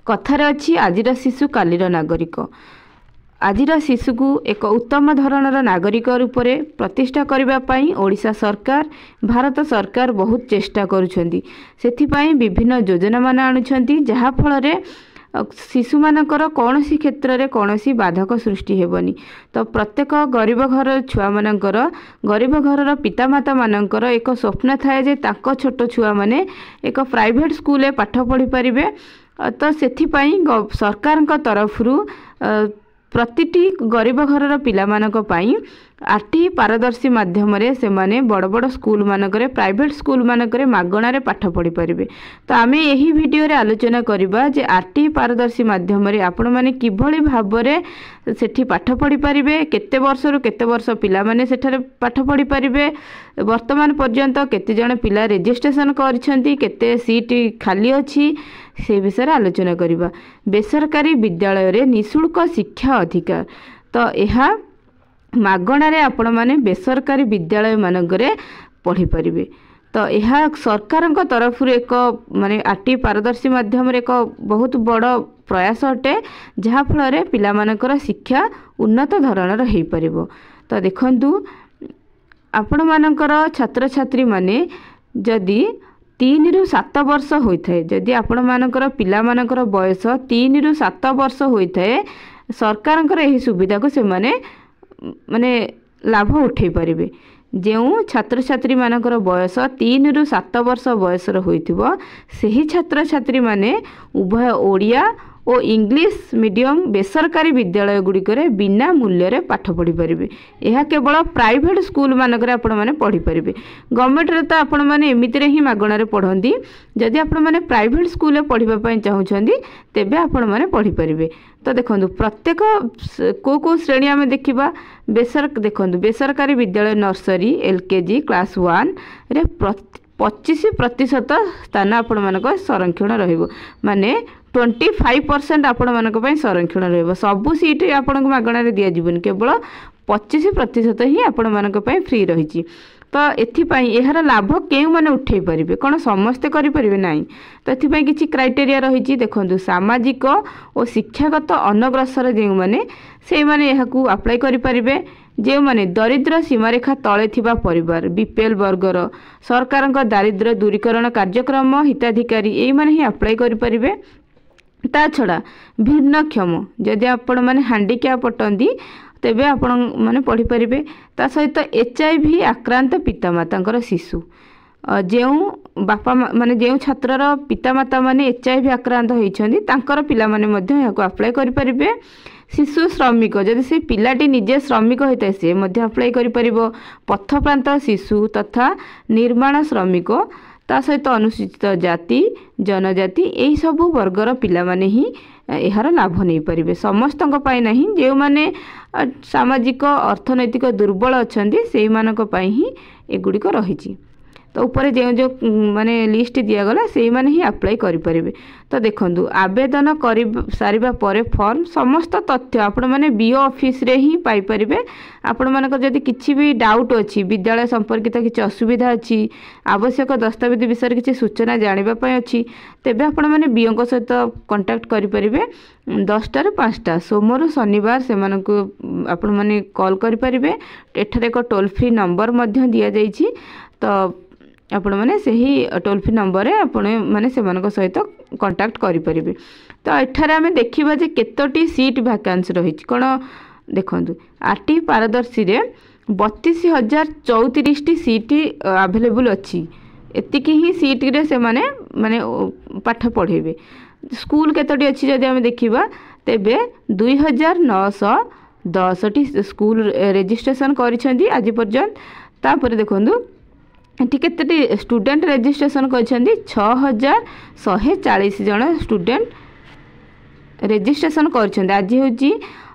कथार अच्छी आजिर शिशु कालीर नागरिक। आजिर शिशु को एक उत्तम धरणर नागरिक रूप में प्रतिष्ठा करने ओडिशा सरकार भारत सरकार बहुत चेष्टा करुछंती। सेथिपाई विभिन्न योजना मान आणुछंती जहा फल शिशु मानकर कौन सी क्षेत्र में कौन सी बाधक सृष्टि हेबनी। तो प्रत्येक गरीब घर छुआ मानकर गरीब घर पितामाता मानकर एक स्वप्न थाए जे ताको छोट छुआ माने एक प्राइवेट स्कूल में पाठ पढ़ी पारिबे। तो सेथिपाई सरकार तरफ प्रतिटी गरीब घर पिलामानक पई आरटी पारदर्शी माध्यम से माने बड़ बड़ स्कूल मानकरे प्राइवेट स्कूल मानकरे मागणारे पाठ पढ़ी पारिबे। तो आमे यही वीडियो रे आलोचना करिबा जे आरटी पारदर्शी माध्यम रे आपण माने किभଳି भाबरे सेठी पाठ पढ़ी पारिबे, केते वर्ष रु केते वर्ष पिला माने सेठारे पाठ पढ़ी पारिबे, वर्तमान पर्यंत केते जण पिला रजिस्ट्रेशन करछंती, केते सीट खाली अछि से विषय आलोचना करिबा। बेसरकारी विद्यालय रे निःशुल्क शिक्षा अधिकार। तो यह मागणारे आपण माने बेसरकारी विद्यालय मानकरे पढ़ी पारिबे। तो यह सरकार तरफ एक माने आरटी पारदर्शी माध्यम एक बहुत बड़ प्रयास अटे जहा फल पिला मानकर शिक्षा उन्नत धरणर हो पारिबो। तो देखंतु आपण मानकर छात्र छात्री माने जदि 3 रु 7 वर्ष होता है, जदि आपण मानकर पिला मानकर बयस 3 रु 7 वर्ष होता है, सरकार यही सुविधा को से माने लाभ उठे पारिबे। जो छात्र छात्री मानकर बयस 3 रु 7 वर्ष बयसर होइथिबो सेही छात्र छात्री माने उभय ओडिया और इंग्लिश मीडियम बेसरकारी विद्यालय गुड़िकर बिना मूल्य रे पाठ पढ़ी पारिबे। यह केवल प्राइवेट स्कूल मानकर आपण माने पढ़ी पारिबे। गवर्नमेंट रे तो आपण माने एमिति रे ही मागणा रे पढ़ंती। जदि आपण माने प्राइवेट स्कूल रे पढ़िबा पई चाहुछंती तेबे आपण माने पढ़ी पारिबे। तो देखंतु प्रत्येक को श्रेणी आमे देखिबा देखंतु बेसरकारी विद्यालय नर्सरी एलकेजी क्लास 1 रे 25% स्थान आपण मानक संरक्षण रहिबो। माने 25% आपण मानक पई संरक्षण रहिबो। सबु सीट आपण को मागणा रे दिया जीवन केवल 25% ही आपण मानक पई फ्री रहिछि। तो एथिपाई एहार लाभ केउ माने उठै परिबे, कोन समस्ते करि परिबे नाही। तो एथिपाई किछि क्राइटेरिया रहिछि। देखंतु सामाजिक और शिक्षागत अनग्रसर जेउ माने से माने एहाकू अप्लाई करि परिबे। जे माने दरिद्र सीमारेखा तले थिबा परिवार बीपीएल वर्गर सरकार दारिद्र्य दूरीकरण कार्यक्रम हिताधिकारी एई माने ही अप्लाई करि परिबे। ता छड़ा भिन्नक्षम जदि आपण माने हैंडिकैप अटंदी तेबे आपण माने पढ़ी पारिबे। ता सहित एचआईवी आक्रांत पितामातांकर शिशु जो बापा माने जो छात्रर पितामाता माने एचआईवी आक्रांत होइछंदी तांकर पिला माने मध्य याको अप्लाई करि पारिबे। शिशु श्रमिक जदि से पिलाटी निजे श्रमिक होता है से मध्य अप्लाई करि परिबो। पथप्रांत शिशु तथा निर्माण श्रमिक ता सहित अनुसूचित जाति जनजाति यही सब वर्गर पिला माने ही यार लाभ नहीं पारिबे। समस्तक पाई नहीं, जो माने सामाजिक अर्थनैतिक दुर्बल अछंती सेही मानक पाई ही एगुड़िक रहिछि। तो ऊपर जो जो माने लिस्ट दिगला से माने ही अप्लाई करि परिबे। तो देखंतु आवेदन करि सारिबा परे फॉर्म समस्त तथ्य आपण माने बीओ ऑफिस रे ही पाई परिबे। आपण मानक जदि किछि भी डाउट अछि विद्यालय संपर्कित किछि असुविधा अछि आवश्यक दस्तावेज विषय किछि सूचना जानिबा पय अछि तेबे आपण माने बीओ को सहित कांटेक्ट करि परिबे। 10 ରୁ 5 सोमवार शनिवार से मानक आपण माने कॉल करि परिबे। एठारे एक टोल फ्री नंबर मध्य दिया जाइछि। तो आपण माने सही टोल फ्री नंबर आपण माने से मानक सहित कांटेक्ट करि परिबे। तो एठारे आमे देखिबा जे केतोटी सीट वैकेंसी रहिछि कोन देखंतु आरटी पारदर्शी रे 32,034 टी सीट अवेलेबल अछि। एतिकी ही सीट रे से माने माने पाठ पढ़ेबे। स्कूल केतोटी अछि जदि आमे देखिबा तेबे 2,910 टी स्कूल रजिस्ट्रेशन करिसेंती आज पर्यंत। तापर देखंतु केते स्टूडेंट रजिस्ट्रेशन करछंती 6,140 जन स्टूडेंट रजिस्ट्रेशन करछंती। आज होची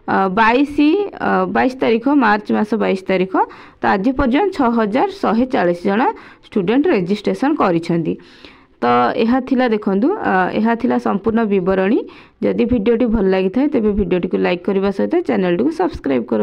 22 तारीख मार्च मास 22 तारीख। तो आज पर्यंत 6,140 जन स्टूडेंट रजिस्ट्रेशन करछंती। तो यह थिला देखंतु यह थिला संपूर्ण विवरणी। जदि वीडियोटी भल लागि थाए तेबे वीडियोटी को लाइक करबा सहित चैनल को सब्सक्राइब करो।